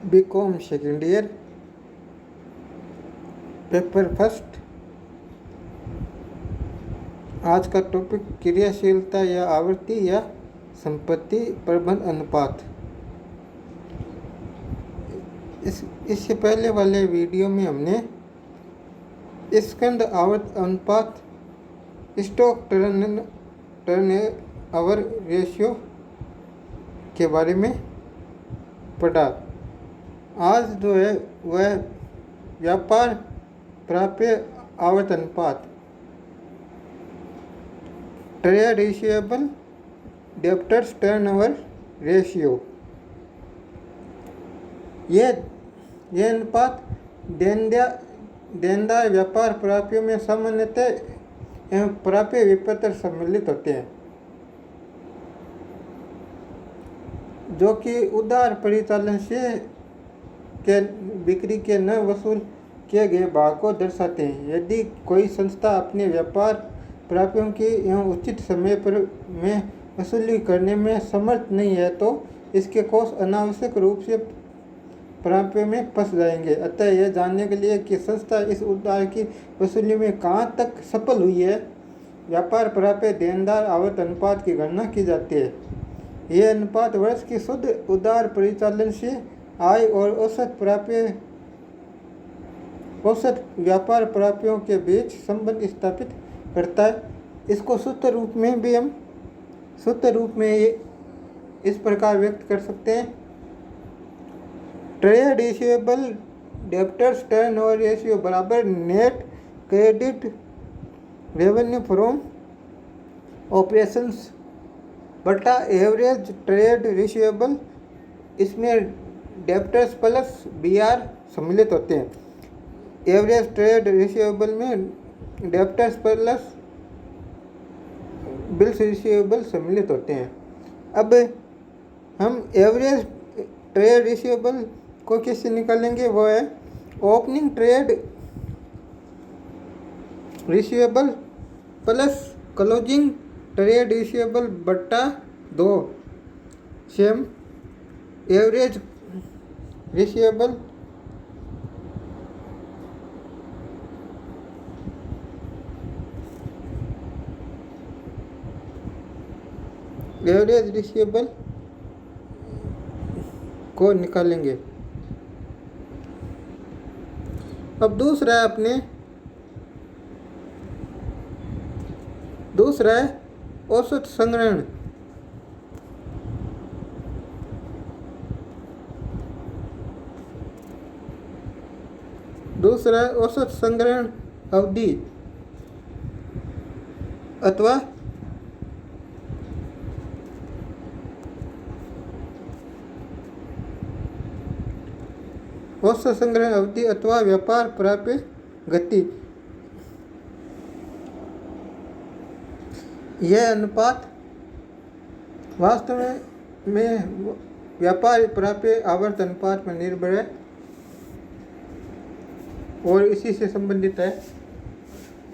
BCom second year, paper first. आज का topic क्रियाशीलता या आवृत्ति या संपत्ति प्रबंध अनुपात। इससे पहले वाले वीडियो में हमने स्कंद आवर्त अनुपात, स्टॉक टर्नओवर रेशियो के बारे में पढ़ा। आज जो है वह व्यापार प्राप्य आवर्त अनुपात, trade receivable debtors turnover ratio. यह अनुपात देनदार व्यापार प्राप्यों में सामान्यतः एवं प्राप्य विपत्र सम्मिलित होते हैं, जो कि उधार परिचालन से के बिक्री के न वसूल किए गए भाग को दर्शाते हैं। यदि कोई संस्था अपने व्यापार प्राप्यों की एवं उचित समय पर में वसूली करने में समर्थ नहीं है तो इसके कोष अनावश्यक रूप से प्राप्यों में फंस जाएंगे। अतः यह जानने के लिए कि संस्था इस उधार की वसूली में कहाँ तक सफल हुई है, व्यापार प्राप्य देनदार आवर्त अनुपात की गणना की जाती है। यह अनुपात वर्ष की शुद्ध उधार परिचालन से आय और औसत व्यापार प्राप्यों के बीच संबंध स्थापित करता है। इसको सूत्र रूप में इस प्रकार व्यक्त कर सकते हैं। Trade receivable debtors turnover ratio बराबर net credit revenue from operations बटा एवरेज ट्रेड रिसीवेबल। इसमें डेब्टर्स प्लस बीआर सम्मिलित होते हैं। एवरेज ट्रेड रिसीवेबल में डेब्टर्स प्लस बिल्स रिसीवेबल सम्मिलित होते हैं। अब हम एवरेज ट्रेड रिसीवेबल को कैसे निकालेंगे, वो है opening trade receivable plus closing trade receivable बट्टा 2 सेम एवरेज रिसीवेबल को निकालेंगे। अब दूसरा है औसत संग्रहण। दूसरा है औसत संग्रहण अवधि अथवा औसत संग्रहण अवधि अथवा व्यापार प्राप्य गति। यह अनुपात वास्तव में व्यापार प्राप्य आवर्त अनुपात पर निर्भर है और इसी से संबंधित है।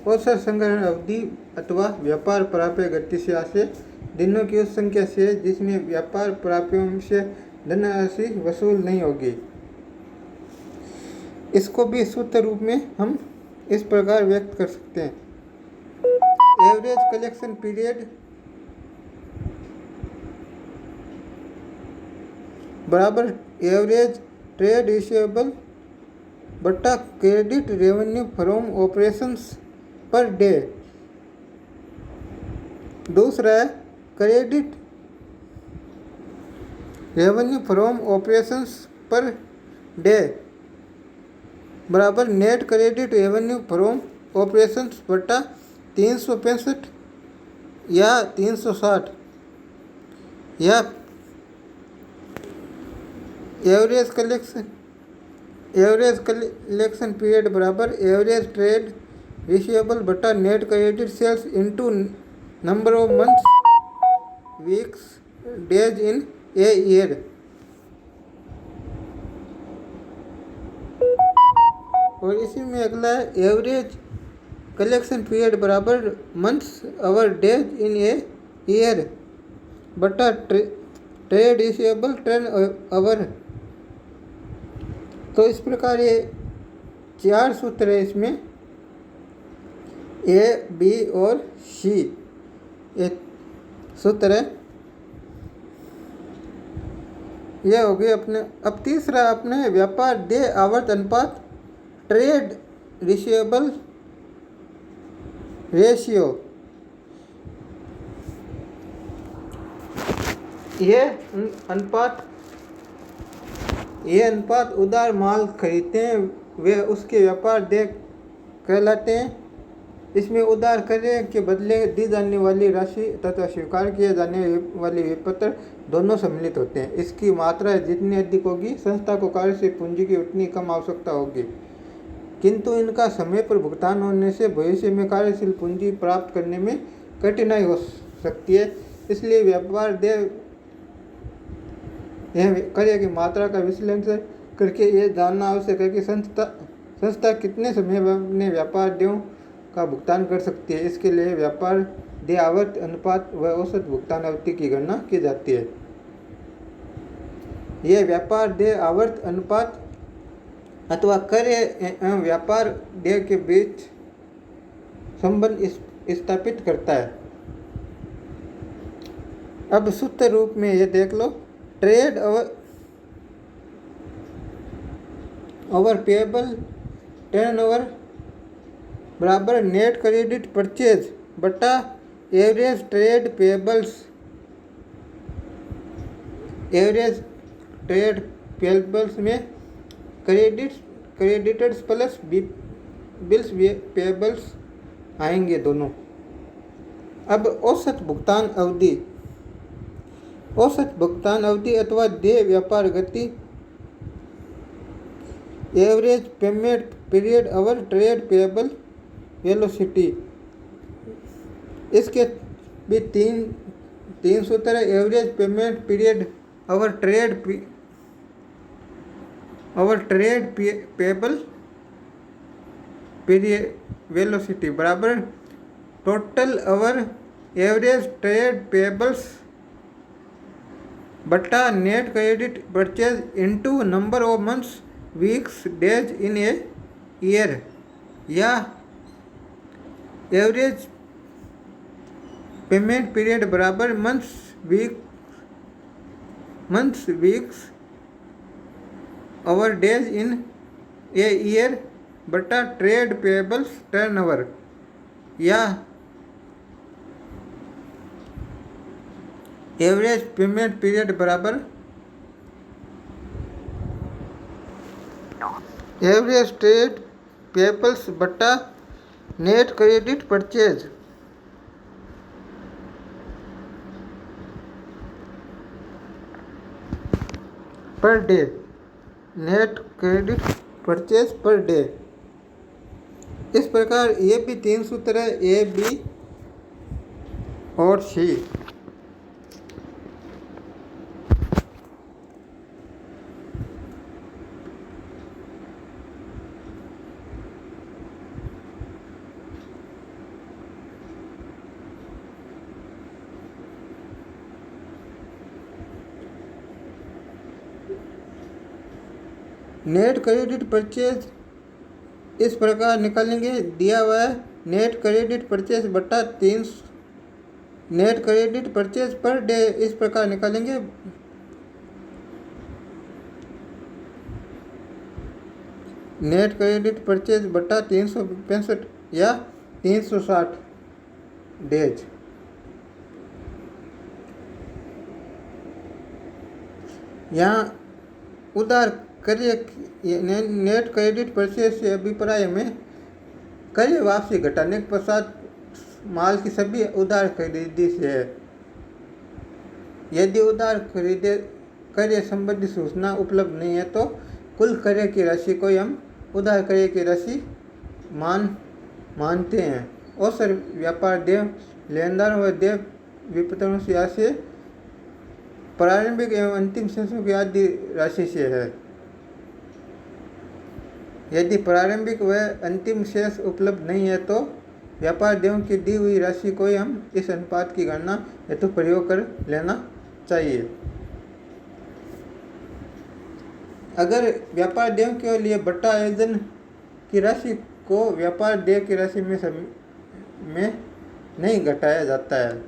औसत संग्रहण अवधि अथवा व्यापार प्राप्य गति से आशय दिनों की उस संख्या से जिसमें व्यापार प्राप्यों से धनराशि वसूल नहीं होगी। इसको भी सूत्र रूप में हम इस प्रकार व्यक्त कर सकते हैं। एवरेज कलेक्शन पीरियड बराबर एवरेज ट्रेड रिसीवेबल बट्टा credit revenue from operations per day. दूसरा है credit revenue from operations per day बराबर net credit revenue from operations बट्टा 365 या 360 या एवरेज कलेक्शन पीरियड बराबर एवरेज ट्रेड रिसीवेबल बटा net credit sales into number of months weeks days in a year. और इसी में अगला है एवरेज कलेक्शन पीरियड बराबर months or days in a year बटा ट्रेड रिसीवेबल टर्न ओवर तो इस प्रकार ये 4 सूत्र है इसमें, ए, बी और सी ये सूत्र है। यह हो गए अपने। अब तीसरा अपने व्यापार देय आवर्त अनुपात, ट्रेड रिसीवेबल रेशियो। ये अनुपात उधार माल खरीदते हैं वे उसके व्यापार देय कहलाते हैं। इसमें उधार करने के बदले दी जाने वाली राशि तथा स्वीकार किए जाने वाली विपत्र दोनों सम्मिलित होते हैं। इसकी मात्रा जितनी अधिक होगी संस्था को कार्यशील पूंजी की उतनी कम आवश्यकता होगी, किंतु इनका समय पर भुगतान होने से भविष्य में कार्यशील पूंजी प्राप्त करने में कठिनाई हो सकती है। इसलिए व्यापार देय कार्य की मात्रा का विश्लेषण करके ये जानना आवश्यक है कि संस्था कितने समय में अपने व्यापार देयों का भुगतान कर सकती है। इसके लिए व्यापार देय आवर्त अनुपात व औसत भुगतान अवधि की गणना की जाती है। यह व्यापार देय आवर्त अनुपात अथवा क्रय एवं व्यापार देय के बीच संबंध स्थापित करता है। अब सूत्र रूप में ये देख लो, ट्रेड ओवर पेएबल टर्नओवर बराबर नेट क्रेडिट परचेज बटा average trade payables. Average trade payables में क्रेडिटर्स प्लस बिल्स पेएबल्स आएंगे दोनों। अब औसत भुगतान अवधि। औसत भुगतान अवधि अथवा देय व्यापार गति, average payment period over trade payable velocity. इसके भी तीन सूत्र है। Average payment period over trade payable period velocity बराबर total over average trade payables बटा net credit purchase into number of months weeks days in a year, या average payment period बराबर months weeks over days in a year बटा trade payables turnover, या average payment period बराबर average trade payables बटा net credit purchase. Per day, net credit purchase per day. इस प्रकार ये भी 3 सूत्र है, ए, बी और सी। नेट क्रेडिट परचेज इस प्रकार निकालेंगे, दिया हुआ है नेट क्रेडिट परचेज बटा 3 net credit purchase per day इस प्रकार निकालेंगे। नेट क्रेडिट परचेज बटा 365 या 360 डेज। यहाँ उधार क्रय नेट क्रेडिट परचेज से अभिप्राय में क्रय वापसी घटाने के पश्चात माल की सभी उधार खरीदी से है। यदि उधार खरीदे क्रय संबंधी सूचना उपलब्ध नहीं है तो कुल क्रय की राशि को हम उधार क्रय की राशि मानते हैं। औसत व्यापार देय लेनदारों व देय विपत्रों से प्रारंभिक एवं अंतिम शेषों की आदि राशि से है। यदि प्रारंभिक व अंतिम शेष उपलब्ध नहीं है तो व्यापार देयों की दी हुई राशि को हम इस अनुपात की गणना हेतु प्रयोग कर लेना चाहिए। अगर व्यापार देय के लिए बट्टा आयोजन की राशि को व्यापार देय की राशि में नहीं घटाया जाता है।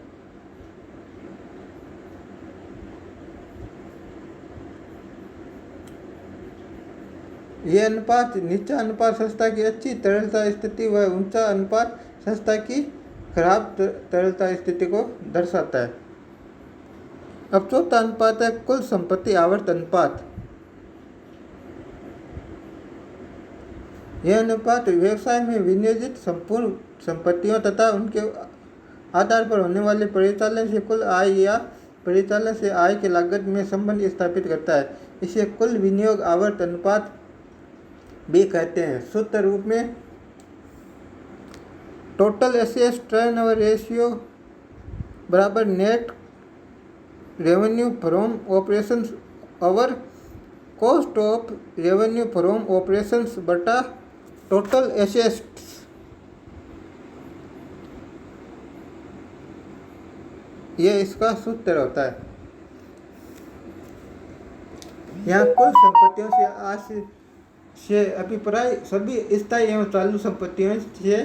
यह अनुपात नीचा अनुपात संस्था की अच्छी तरलता स्थिति व ऊंचा अनुपात संस्था की खराब तरलता स्थिति को दर्शाता है। अब चौथा अनुपात है कुल संपत्ति आवर्त अनुपात। यह अनुपात व्यवसाय में विनियोजित संपूर्ण संपत्तियों तथा उनके आधार पर होने वाले परिचालन से कुल आय या परिचालन से आय की लागत में संबंध स्थापित करता है। इसे कुल विनियोग आवर्त अनुपात भी कहते हैं। सूत्र रूप में टोटल एसेट्स टर्नओवर रेशियो बराबर net revenue from operations over cost of revenue from operations बटा टोटल एसेट्स। यह इसका सूत्र होता है। यहाँ कुल संपत्तियों से आय से अभिप्राय सभी स्थायी एवं चालू संपत्तियों से,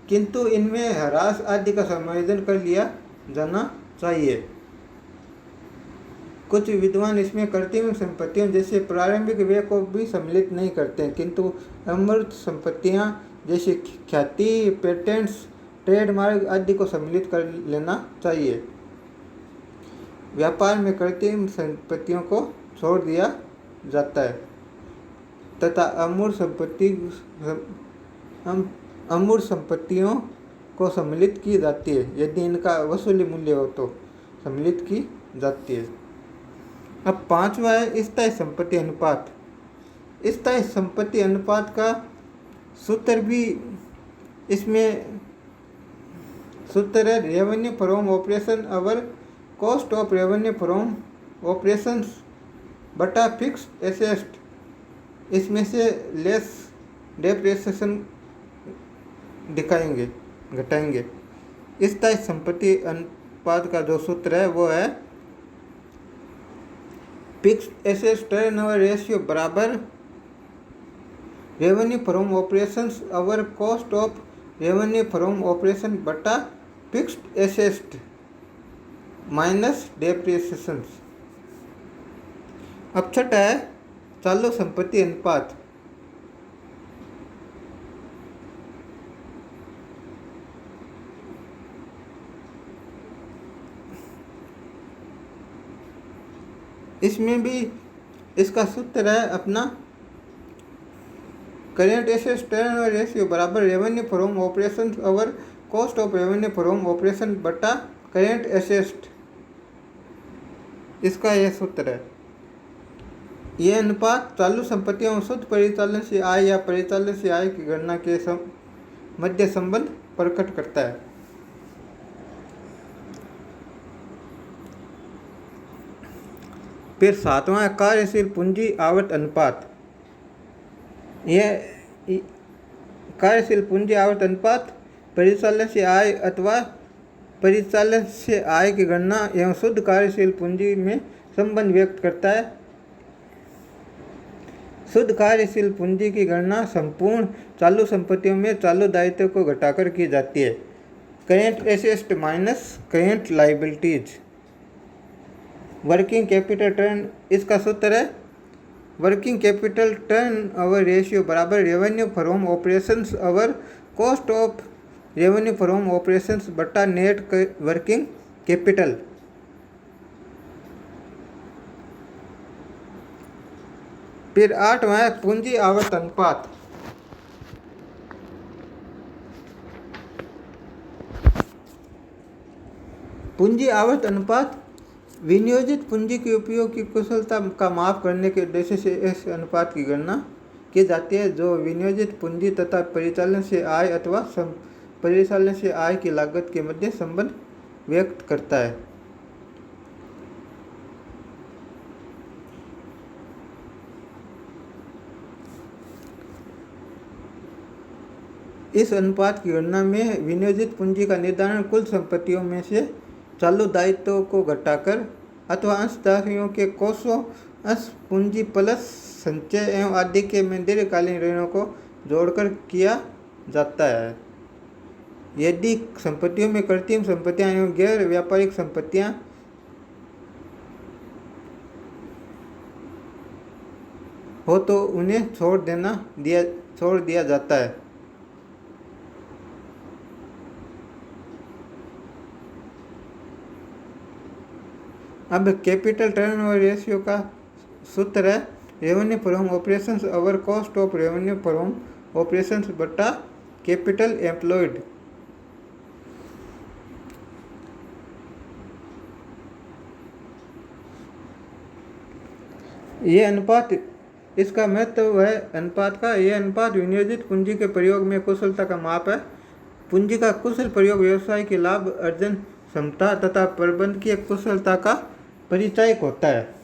किंतु इनमें ह्रास आदि का समायोजन कर लिया जाना चाहिए। कुछ विद्वान इसमें कृत्रिम संपत्तियों जैसे प्रारंभिक व्यय को भी सम्मिलित नहीं करते हैं, किंतु अमूर्त संपत्तियां जैसे ख्याति, पेटेंट्स, ट्रेडमार्क आदि को सम्मिलित कर लेना चाहिए। व्यापार में कृत्रिम संपत्तियों को छोड़ दिया जाता है तथा अमूर्त संपत्तियों को सम्मिलित की जाती है। यदि इनका वसूली मूल्य हो तो सम्मिलित की जाती है। अब पांचवा है स्थायी संपत्ति अनुपात। स्थायी संपत्ति अनुपात का सूत्र भी इसमें सूत्र है revenue from operation over cost of revenue from operations बटा फिक्स्ड एसेट। इसमें से लेस डेप्रिसिएशन घटाएंगे। स्थायी संपत्ति अनुपात का जो सूत्र है वो है फिक्स्ड एसेट्स टर्नओवर रेशियो बराबर revenue from operations over cost of revenue from operation बटा फिक्स्ड एसेट माइनस डेप्रिसिएशन। अब छठा है चालू संपत्ति अनुपात। इसमें भी इसका सूत्र है अपना करेंट एसेट्स टर्नओवर रेशियो बराबर revenue from operation over cost of revenue from operation बटा करेंट एसेट। इसका यह सूत्र है। यह अनुपात चालू संपत्तियों और शुद्ध परिचालन से आय या परिचालन से आय की गणना के मध्य संबंध प्रकट करता है। फिर सातवां कार्यशील पूंजी आवर्त अनुपात। यह कार्यशील पूंजी आवर्त अनुपात परिचालन से आय अथवा परिचालन से आय की गणना एवं शुद्ध कार्यशील पूंजी में संबंध व्यक्त करता है। शुद्ध कार्यशील पूंजी की गणना संपूर्ण चालू संपत्तियों में चालू दायित्व को घटाकर की जाती है। Current assets minus current liabilities. Working capital turn, इसका सूत्र है working capital turnover ratio बराबर revenue from operations over cost of revenue from operations बटा नेट वर्किंग कैपिटल। फिर आठवां है पूंजी आवर्त अनुपात। पूंजी आवर्त अनुपात विनियोजित पूंजी के उपयोग की कुशलता का माप करने के उद्देश्य से इस अनुपात की गणना की जाती है, जो विनियोजित पूंजी तथा परिचालन से आय अथवा परिचालन से आय की लागत के मध्य संबंध व्यक्त करता है। इस अनुपात की गणना में विनियोजित पूंजी का निर्धारण कुल संपत्तियों में से चालू दायित्वों को घटाकर अथवा अंशधारियों के कोषों अस पूंजी प्लस संचय एवं आदि के में दीर्घकालीन ऋणों को जोड़कर किया जाता है। यदि संपत्तियों में कृत्रिम संपत्तियां एवं गैर व्यापारिक संपत्तियां हो तो उन्हें छोड़ दिया जाता है। अब कैपिटल टर्नओवर रेशियो का सूत्र है revenue from operations over cost of revenue from operations बटा कैपिटल एम्प्लॉयड। ये अनुपात इसका महत्व है अनुपात का। यह अनुपात विनियोजित पूंजी के प्रयोग में कुशलता का माप है। पूंजी का कुशल प्रयोग व्यवसाय की लाभ अर्जन क्षमता तथा प्रबंधकीय कुशलता का परिचायक होता है।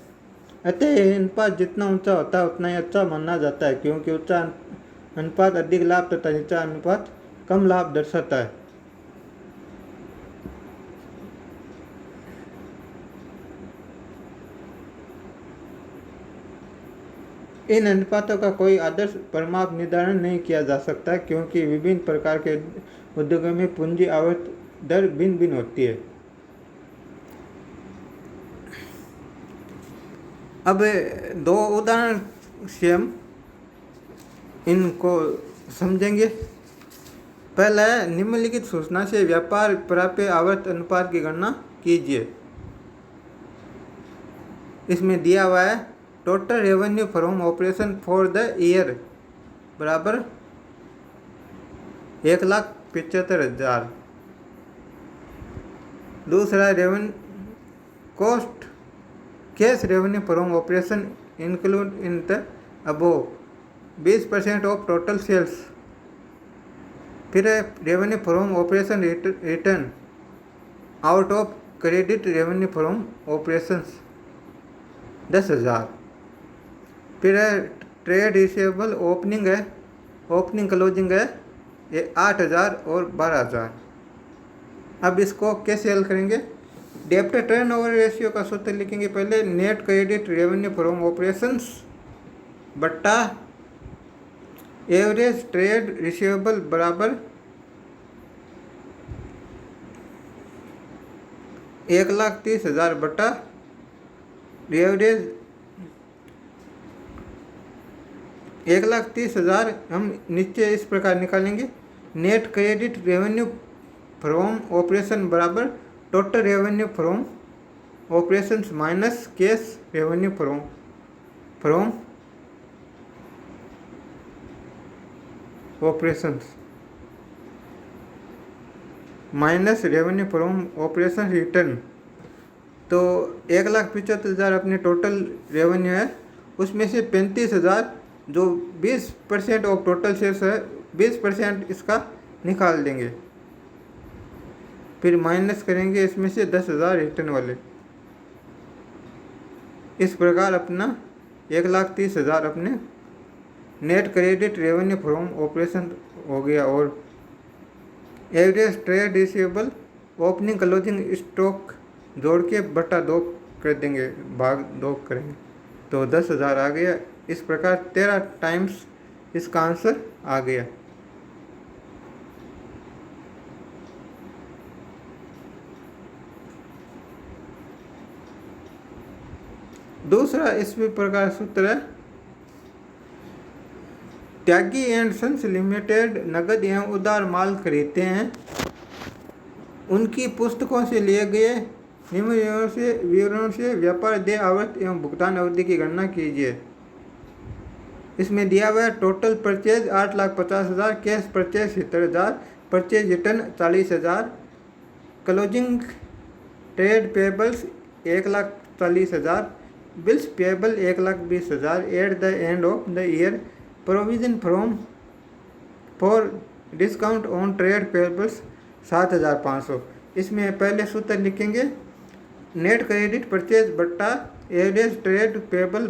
अतः यह अनुपात जितना ऊंचा होता है उतना ही अच्छा माना जाता है, क्योंकि ऊंचा अनुपात अधिक लाभ तथा नीचा अनुपात कम लाभ दर्शाता है। इन अनुपातों का कोई आदर्श परिमाप निर्धारण नहीं किया जा सकता, क्योंकि विभिन्न प्रकार के उद्योगों में पूंजी आवर्त दर भिन्न भिन्न होती है। अब दो उदाहरण से हम इनको समझेंगे। पहला है निम्नलिखित सूचना से व्यापार प्राप्य आवर्त अनुपात की गणना कीजिए। इसमें दिया हुआ है total revenue from operation for the year बराबर 1,75,000। दूसरा revenue cost cash revenue from operation include in the above 20% of total sales. फिर है revenue from operation return out of credit revenue from operations 10,000। फिर है ट्रेड रिसीवेबल ओपनिंग है, opening closing है ये 8,000 और 12,000। अब इसको कैसे हल करेंगे? डेब्ट टर्नओवर रेशियो का सूत्र लिखेंगे। पहले net credit revenue from operations बट्टा एवरेज ट्रेड रिसीवेबल बराबर 1,30,000 बट्टा एवरेज 1,30,000 हम नीचे इस प्रकार निकालेंगे। Net credit revenue from operation बराबर total revenue from operations minus cash revenue from operations minus revenue from operation return. तो 1,75,000 अपने टोटल रेवेन्यू है, उसमें से 35,000 जो 20% ऑफ टोटल सेल्स है 20% इसका निकाल देंगे। फिर माइनस करेंगे इसमें से 10,000 रिटर्न वाले। इस प्रकार अपना 1,30,000 अपने net credit revenue from operation हो गया। और average trade receivable opening closing stock जोड़ के बटा 2 कर देंगे, भाग 2 करेंगे तो 10,000 आ गया। इस प्रकार 13 टाइम्स इसका आंसर आ गया। दूसरा इस प्रकार सूत्र है त्यागी एंड सन्स लिमिटेड नगद एवं उधार माल खरीदते हैं, उनकी पुस्तकों से लिए गए निम्न विवरणों से व्यापार देय आवर्त एवं भुगतान अवधि की गणना कीजिए। इसमें दिया हुआ है total purchase 8,50,000, cash purchase 70,000, purchase return 40,000, closing trade payables 1,40,000, bills payable 1,20,000 at the end of the year, provision for discount on trade payables 7,500। इसमें पहले सूत्र लिखेंगे नेट क्रेडिट परचेज बट्टा average trade payable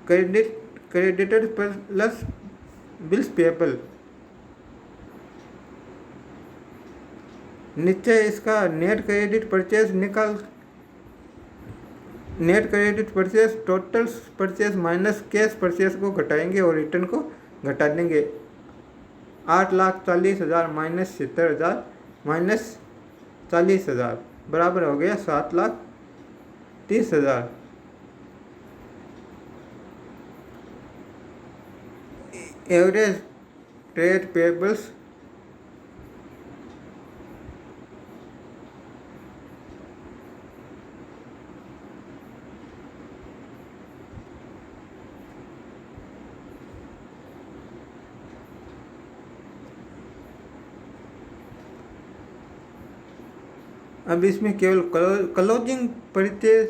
credited plus bills payable. नीचे इसका net credit purchase net credit purchase total purchase minus cash purchase को घटाएंगे और रिटर्न को घटा देंगे। 8,40,000 माइनस 70,000 माइनस 40,000 बराबर हो गया 7,30,000। एवरेज ट्रेड पेबल्स अब इसमें केवल क्लोजिंग परचेज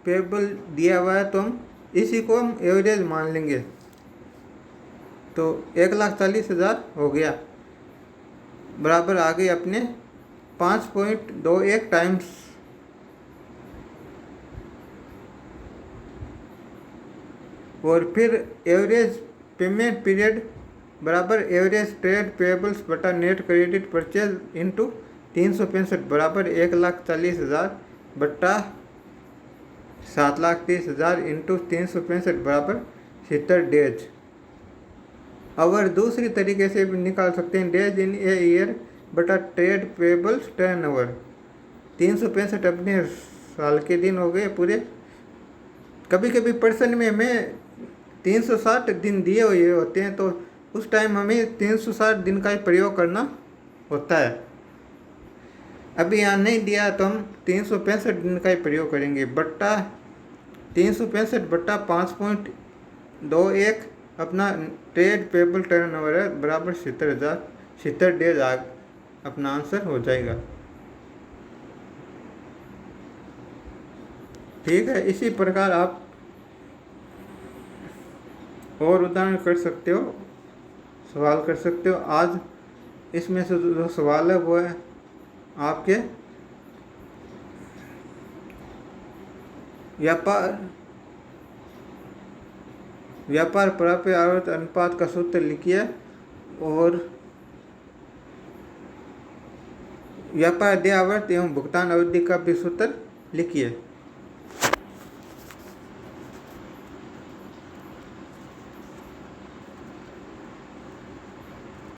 पेबल दिया हुआ है तो हम इसी को हम एवरेज मान लेंगे। तो 1,40,000 हो गया बराबर आ गई अपने 5.21 टाइम्स। और फिर एवरेज पेमेंट पीरियड बराबर एवरेज ट्रेड पेबल्स बटा नेट क्रेडिट परचेज इंटू 365 बराबर 1,40,000 बट्टा 7,30,000 इंटू 365 बराबर 70 डेज। और दूसरी तरीके से भी निकाल सकते हैं डेज इन ए ईयर बटा ट्रेड पेबल्स टर्नओवर। 365 अपने साल के दिन हो गए पूरे। कभी कभी पर्सन में हमें 360 दिन दिए हुए होते हैं तो उस टाइम हमें 360 दिन का ही प्रयोग करना होता है। अभी यहाँ नहीं दिया तो हम 365 दिन का ही प्रयोग करेंगे बट्टा 365 बट्टा 5.21 अपना ट्रेड पेबल टर्नओवर है बराबर 70,000 70 डेज अपना आंसर हो जाएगा। ठीक है, इसी प्रकार आप और उदाहरण कर सकते हो, सवाल कर सकते हो। आज इसमें से जो सवाल है वो है आपके व्यापार प्राप्य आवर्त अनुपात का सूत्र लिखिए और व्यापार देय आवर्त एवं भुगतान अवधि का भी सूत्र लिखिए।